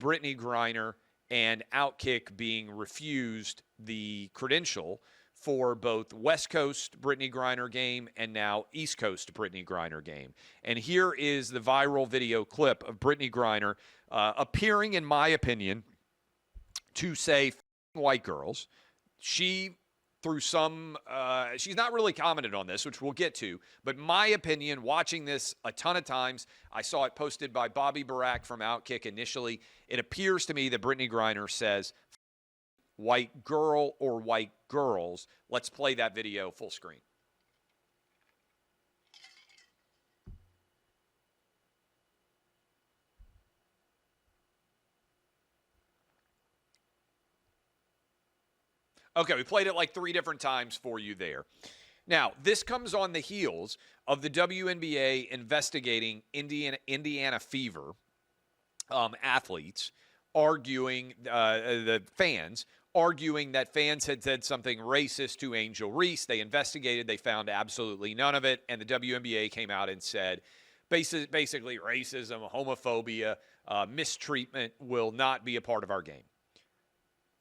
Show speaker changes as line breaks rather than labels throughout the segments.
Brittney Griner and OutKick being refused the credential for both West Coast Brittney Griner game and now East Coast Brittney Griner game. And here is the viral video clip of Brittney Griner appearing, in my opinion, to say white girls. She, through some, she's not really commented on this, which we'll get to, but my opinion, watching this a ton of times, I saw it posted by Bobby Barack from OutKick initially. It appears to me that Brittney Griner says white girl or white girls. Let's play that video full screen. Okay, we played it like 3 different times for you there. Now, this comes on the heels of the WNBA investigating Indiana Fever athletes, arguing, the fans, arguing that fans had said something racist to Angel Reese. They investigated. They found absolutely none of it. And the WNBA came out and said, basically racism, homophobia, mistreatment will not be a part of our game.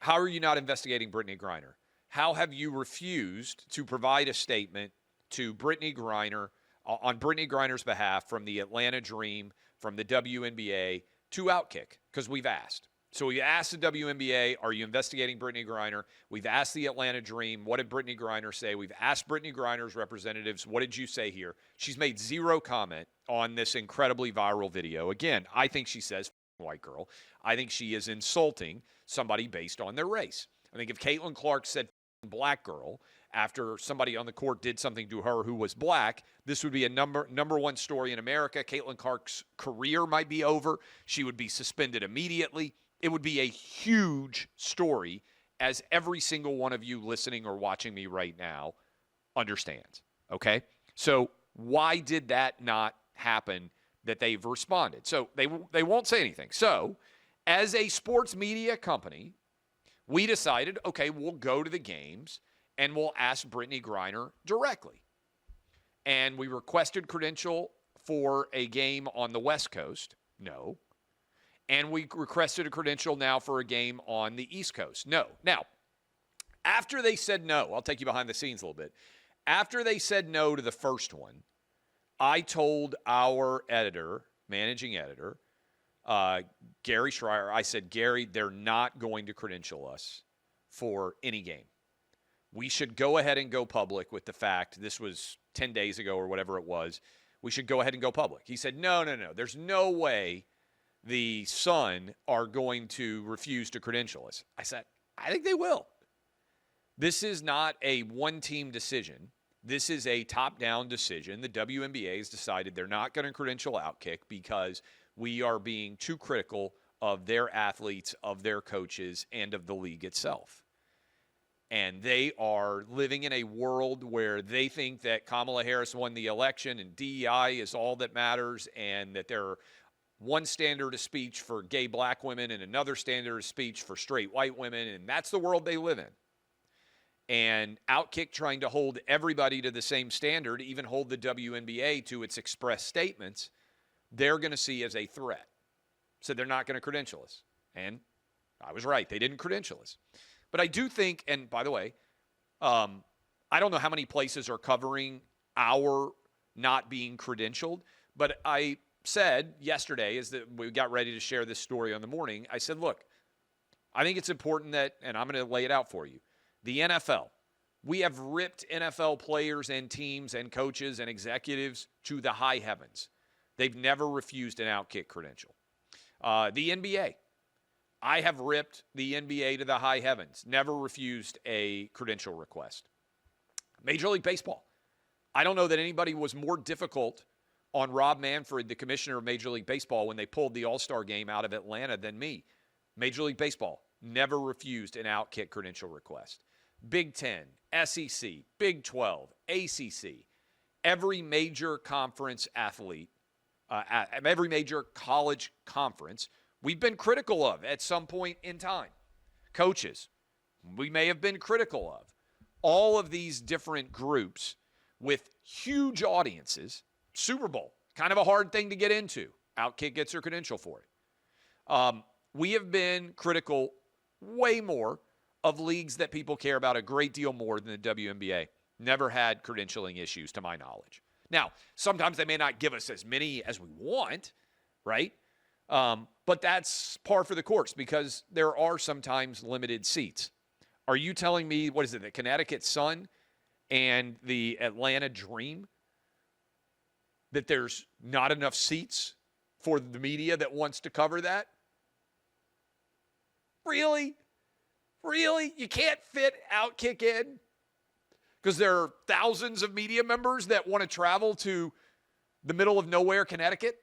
How are you not investigating Brittney Griner? How have you refused to provide a statement to Brittney Griner, on Brittney Griner's behalf, from the Atlanta Dream, from the WNBA, to OutKick? Because we've asked. So we asked the WNBA, are you investigating Brittney Griner? We've asked the Atlanta Dream, what did Brittney Griner say? We've asked Brittney Griner's representatives, what did you say here? She's made zero comment on this incredibly viral video. Again, I think she says white girl. I think she is insulting somebody based on their race. I think if Caitlin Clark said black girl after somebody on the court did something to her who was black, this would be a number 1 story in America. Caitlin Clark's career might be over. She would be suspended immediately. It would be a huge story, as every single one of you listening or watching me right now understands. Okay? So why did that not happen that they've responded? So they won't say anything. So as a sports media company, we decided, okay, we'll go to the games and we'll ask Brittney Griner directly. And we requested credential for a game on the West Coast. No. And we requested a credential now for a game on the East Coast. No. Now, after they said no, I'll take you behind the scenes a little bit. After they said no to the first one, I told our editor, managing editor, Gary Schreier, I said, Gary, they're not going to credential us for any game. We should go ahead and go public with the fact, this was 10 days ago or whatever it was, we should go ahead and go public. He said, no, there's no way the Sun are going to refuse to credential us. I said, I think they will. This is not a one-team decision. This is a top-down decision. The WNBA has decided they're not going to credential OutKick because we are being too critical of their athletes, of their coaches, and of the league itself. And they are living in a world where they think that Kamala Harris won the election and DEI is all that matters, and that there are one standard of speech for gay black women and another standard of speech for straight white women, and that's the world they live in. And OutKick trying to hold everybody to the same standard, even hold the WNBA to its express statements, they're going to see as a threat. So they're not going to credential us. And I was right. They didn't credential us. But I do think, and by the way, I don't know how many places are covering our not being credentialed, but I said yesterday, as we got ready to share this story on the morning, I said, look, I think it's important that, and I'm going to lay it out for you, the NFL, we have ripped NFL players and teams and coaches and executives to the high heavens. They've never refused an OutKick credential. The NBA, I have ripped the NBA to the high heavens, never refused a credential request. Major League Baseball, I don't know that anybody was more difficult on Rob Manfred, the commissioner of Major League Baseball, when they pulled the All-Star game out of Atlanta than me. Major League Baseball never refused an OutKick credential request. Big Ten, SEC, Big 12, ACC, every major conference athlete, every major college conference, we've been critical of at some point in time. Coaches, we may have been critical of. All of these different groups with huge audiences. Super Bowl, kind of a hard thing to get into. OutKick gets her credential for it. we have been critical way more of leagues that people care about a great deal more than the WNBA. Never had credentialing issues, to my knowledge. Now, sometimes they may not give us as many as we want, right? But that's par for the course because there are sometimes limited seats. Are you telling me, what is it, the Connecticut Sun and the Atlanta Dream, that there's not enough seats for the media that wants to cover that? Really? Really? You can't fit OutKick in? Because there are thousands of media members that want to travel to the middle of nowhere, Connecticut,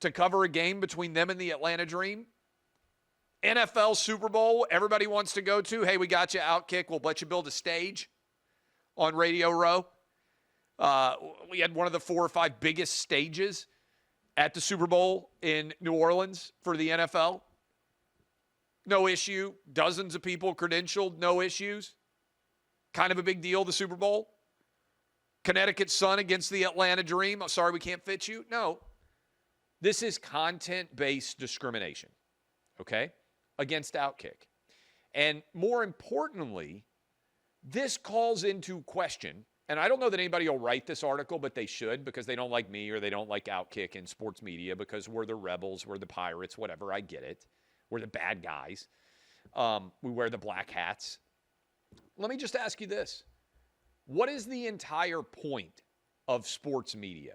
to cover a game between them and the Atlanta Dream? NFL Super Bowl, everybody wants to go to. Hey, we got you, OutKick. We'll let you build a stage on Radio Row. We had one of the 4 or 5 biggest stages at the Super Bowl in New Orleans for the NFL. No issue. Dozens of people credentialed, no issues. Kind of a big deal, the Super Bowl. Connecticut Sun against the Atlanta Dream. Oh, sorry, we can't fit you. No. This is content-based discrimination, okay, against OutKick. And more importantly, this calls into question, and I don't know that anybody will write this article, but they should because they don't like me or they don't like OutKick in sports media because we're the rebels, we're the pirates, whatever, I get it. We're the bad guys. We wear the black hats. Let me just ask you this. What is the entire point of sports media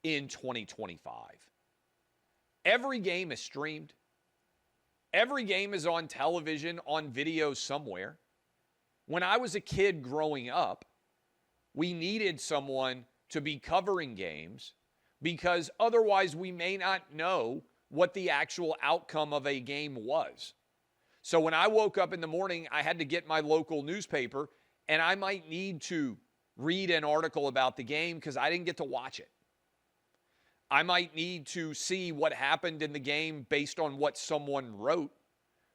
in 2025? Every game is streamed. Every game is on television, on video somewhere. When I was a kid growing up, we needed someone to be covering games because otherwise we may not know what the actual outcome of a game was. So when I woke up in the morning, I had to get my local newspaper, and I might need to read an article about the game because I didn't get to watch it. I might need to see what happened in the game based on what someone wrote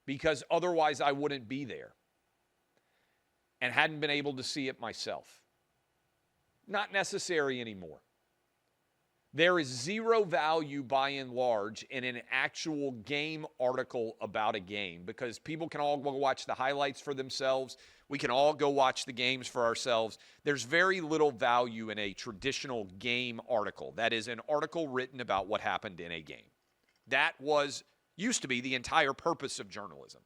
because otherwise I wouldn't be there and hadn't been able to see it myself. Not necessary anymore. There is zero value by and large in an actual game article about a game because people can all go watch the highlights for themselves. We can all go watch the games for ourselves. There's very little value in a traditional game article. That is an article written about what happened in a game. That used to be the entire purpose of journalism.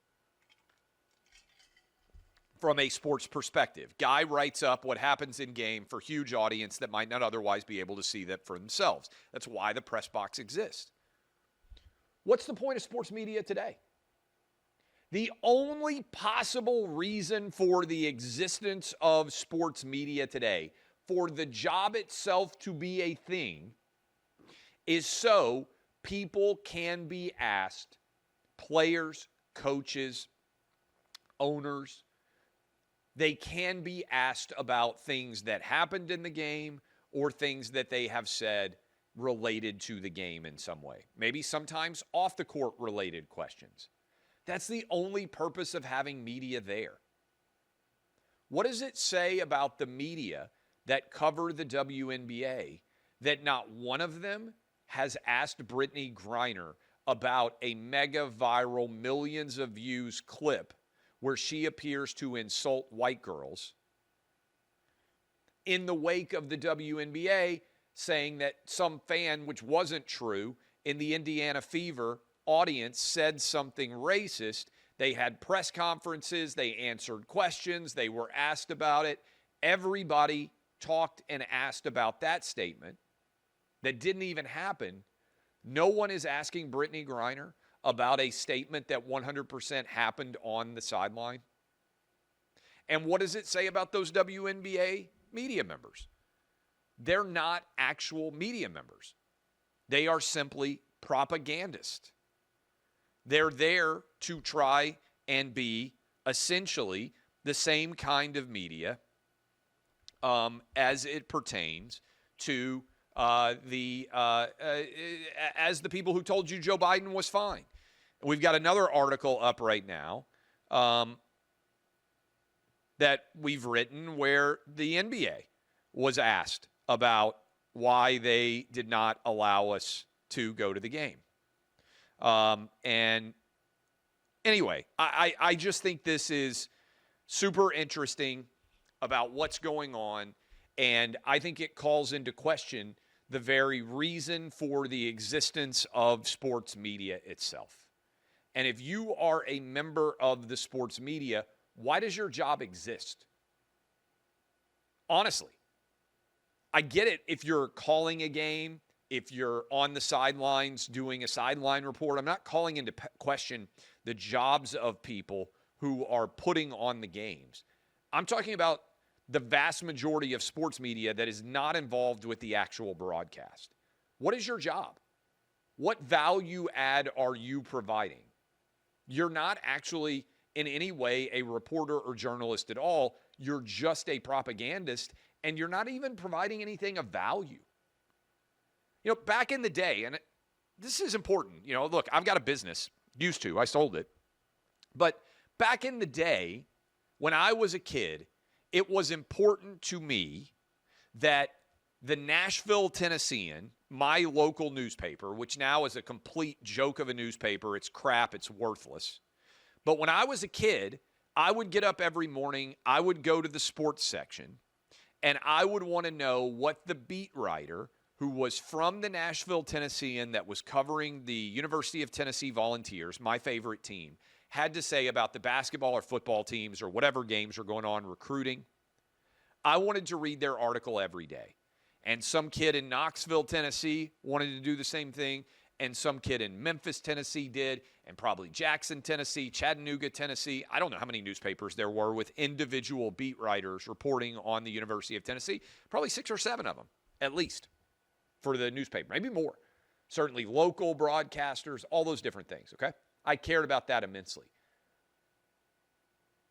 From a sports perspective, guy writes up what happens in game for huge audience that might not otherwise be able to see that for themselves. That's why the press box exists. What's the point of sports media today? The only possible reason for the existence of sports media today, for the job itself to be a thing, is so people can be asked, players, coaches, owners, they can be asked about things that happened in the game or things that they have said related to the game in some way. Maybe sometimes off the court related questions. That's the only purpose of having media there. What does it say about the media that cover the WNBA that not one of them has asked Brittney Griner about a mega viral millions of views clip where she appears to insult white girls in the wake of the WNBA saying that some fan, which wasn't true, in the Indiana Fever audience said something racist. They had press conferences, they answered questions, they were asked about it. Everybody talked and asked about that statement that didn't even happen. No one is asking Brittney Griner about a statement that 100% happened on the sideline. And what does it say about those WNBA media members? They're not actual media members. They are simply propagandists. They're there to try and be essentially the same kind of media as it pertains to as the people who told you Joe Biden was fine. We've got another article up right now that we've written where the NBA was asked about why they did not allow us to go to the game. And Anyway, I just think this is super interesting about what's going on, and I think it calls into question the very reason for the existence of sports media itself. And if you are a member of the sports media, why does your job exist? Honestly, I get it if you're calling a game, if you're on the sidelines doing a sideline report. I'm not calling into question the jobs of people who are putting on the games. I'm talking about the vast majority of sports media that is not involved with the actual broadcast. What is your job? What value add are you providing? You're not actually in any way a reporter or journalist at all. You're just a propagandist, and you're not even providing anything of value. You know, back in the day, and this is important. You know, look, I've got a business. Used to. I sold it. But back in the day, when I was a kid, it was important to me that the Nashville Tennessean, my local newspaper, which now is a complete joke of a newspaper, it's crap, it's worthless. But when I was a kid, I would get up every morning, I would go to the sports section, and I would want to know what the beat writer who was from the Nashville Tennessean that was covering the University of Tennessee Volunteers, my favorite team, had to say about the basketball or football teams or whatever games are going on, recruiting. I wanted to read their article every day. And some kid in Knoxville, Tennessee wanted to do the same thing. And some kid in Memphis, Tennessee did. And probably Jackson, Tennessee, Chattanooga, Tennessee. I don't know how many newspapers there were with individual beat writers reporting on the University of Tennessee. Probably 6 or 7 of them, at least, for the newspaper. Maybe more. Certainly local broadcasters, all those different things, okay? I cared about that immensely.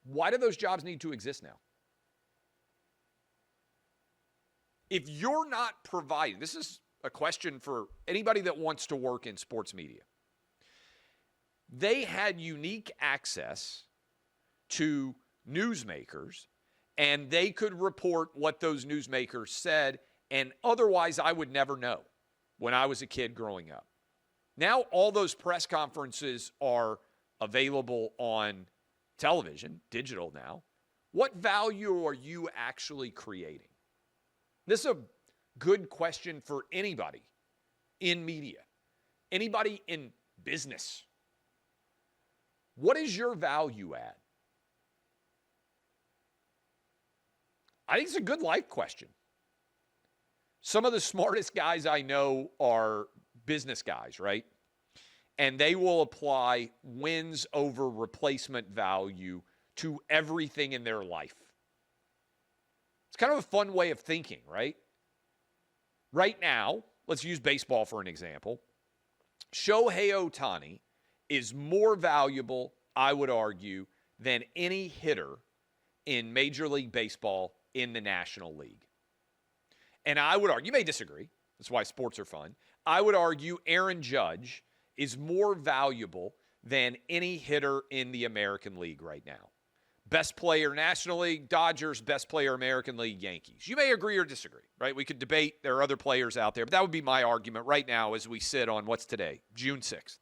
Why do those jobs need to exist now? If you're not providing, this is a question for anybody that wants to work in sports media. They had unique access to newsmakers, and they could report what those newsmakers said, and otherwise I would never know when I was a kid growing up. Now all those press conferences are available on television, digital now. What value are you actually creating? This is a good question for anybody in media, anybody in business. What is your value add? I think it's a good life question. Some of the smartest guys I know are business guys, right? And they will apply wins over replacement value to everything in their life. It's kind of a fun way of thinking, right? Right now, let's use baseball for an example. Shohei Ohtani is more valuable, I would argue, than any hitter in Major League Baseball in the National League. And I would argue, you may disagree, that's why sports are fun. I would argue Aaron Judge is more valuable than any hitter in the American League right now. Best player National League, Dodgers. Best player American League, Yankees. You may agree or disagree, right? We could debate. There are other players out there, but that would be my argument right now as we sit on what's today, June 6th.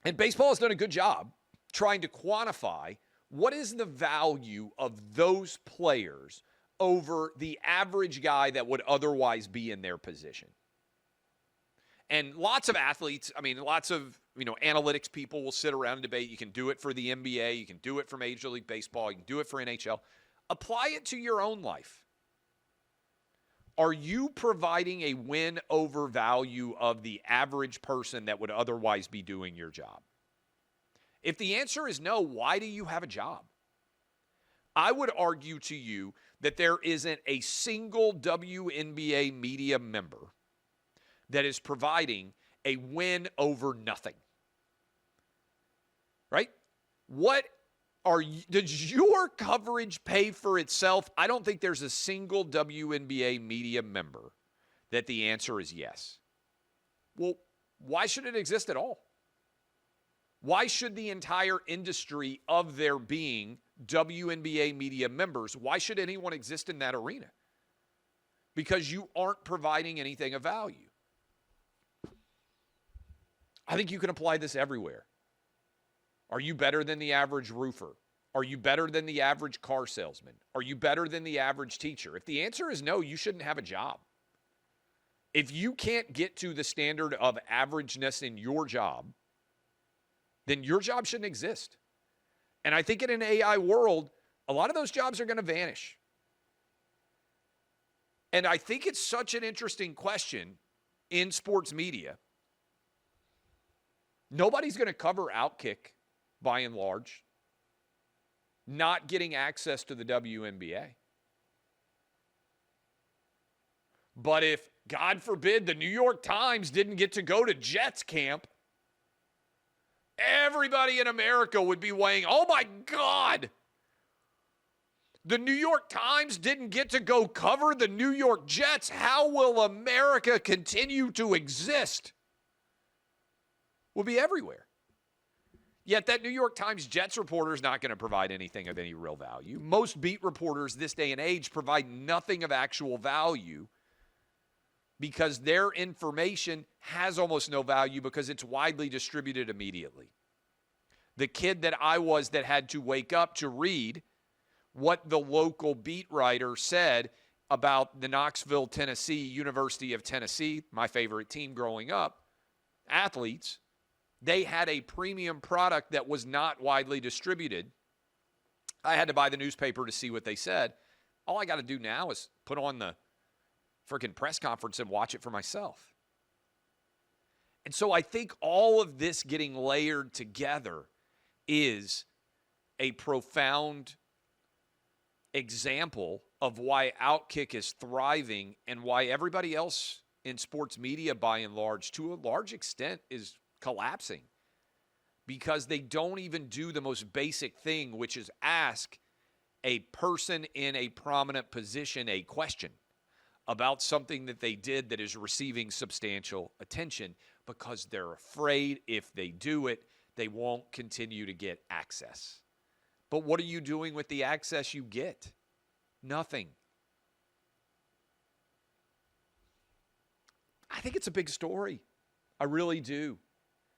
And baseball has done a good job trying to quantify what is the value of those players over the average guy that would otherwise be in their position. And lots of athletes, lots of, analytics people will sit around and debate. You can do it for the NBA. You can do it for Major League Baseball. You can do it for NHL. Apply it to your own life. Are you providing a win over value of the average person that would otherwise be doing your job? If the answer is no, why do you have a job? I would argue to you that there isn't a single WNBA media member that is providing a win over nothing. Right? Does your coverage pay for itself? I don't think there's a single WNBA media member that the answer is yes. Well, why should it exist at all? Why should the entire industry of there being WNBA media members, why should anyone exist in that arena? Because you aren't providing anything of value. I think you can apply this everywhere. Are you better than the average roofer? Are you better than the average car salesman? Are you better than the average teacher? If the answer is no, you shouldn't have a job. If you can't get to the standard of averageness in your job, then your job shouldn't exist. And I think in an AI world, a lot of those jobs are going to vanish. And I think it's such an interesting question in sports media. Nobody's going to cover OutKick, by and large, not getting access to the WNBA. But if, God forbid, the New York Times didn't get to go to Jets camp, everybody in America would be weighing, oh my God, the New York Times didn't get to go cover the New York Jets. How will America continue to exist? Will be everywhere. Yet that New York Times Jets reporter is not going to provide anything of any real value. Most beat reporters this day and age provide nothing of actual value because their information has almost no value because it's widely distributed immediately. The kid that I was that had to wake up to read what the local beat writer said about the Knoxville, Tennessee, University of Tennessee, my favorite team growing up, athletes, they had a premium product that was not widely distributed. I had to buy the newspaper to see what they said. All I got to do now is put on the freaking press conference and watch it for myself. And so I think all of this getting layered together is a profound example of why OutKick is thriving and why everybody else in sports media, by and large, to a large extent, is collapsing because they don't even do the most basic thing, which is ask a person in a prominent position a question about something that they did that is receiving substantial attention because they're afraid if they do it, they won't continue to get access. But what are you doing with the access you get? Nothing. I think it's a big story. I really do.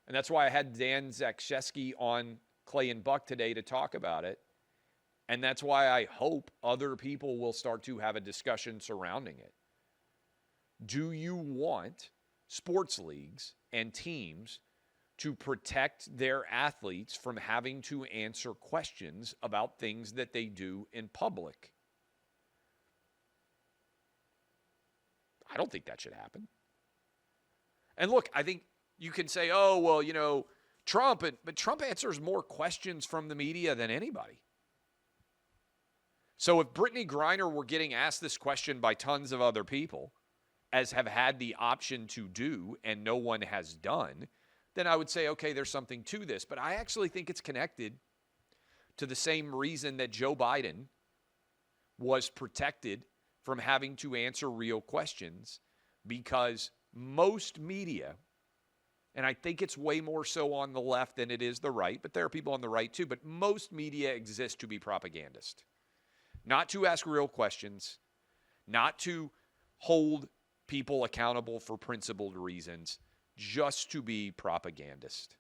And that's why I had Dan Zakrzewski on Clay and Buck today to talk about it. And that's why I hope other people will start to have a discussion surrounding it. Do you want sports leagues and teams to protect their athletes from having to answer questions about things that they do in public? I don't think that should happen. And look, I think you can say, oh, well, you know, Trump, but Trump answers more questions from the media than anybody. So if Brittney Griner were getting asked this question by tons of other people, as have had the option to do and no one has done, then I would say, okay, there's something to this. But I actually think it's connected to the same reason that Joe Biden was protected from having to answer real questions, because most media, and I think it's way more so on the left than it is the right, but there are people on the right too, but most media exist to be propagandist. Not to ask real questions, not to hold people accountable for principled reasons, just to be propagandist.